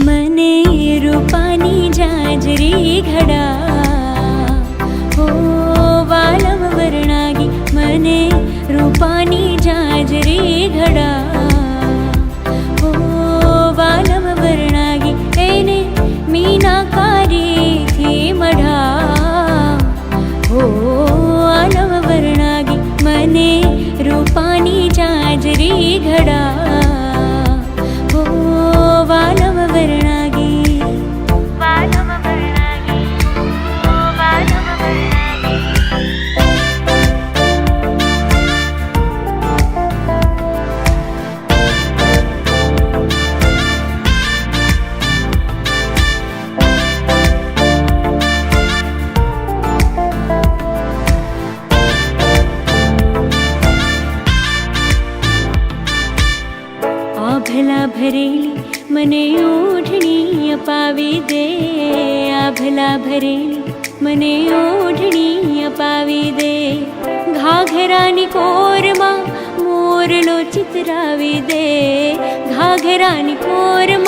मने रूपानी जाजरी घड़ा हो वालम वर्णागी मने रूपानी जाजरी घड़ा हो वालम वर्णागी एने मीनाकारी थी मढ़ा हो आलम वर्णागी मने रूपानी जाजरी घड़ा हो वालम वर्णागी वालम वर्णागी हो वालम वर्णागी। आभला भरेली मने ओढ़णी अपावी दे आभला भरेली मने ओढ़णी अपावी दे घाघरानी कोरमा मोरलो चितरावी दे घाघरानी कोरमा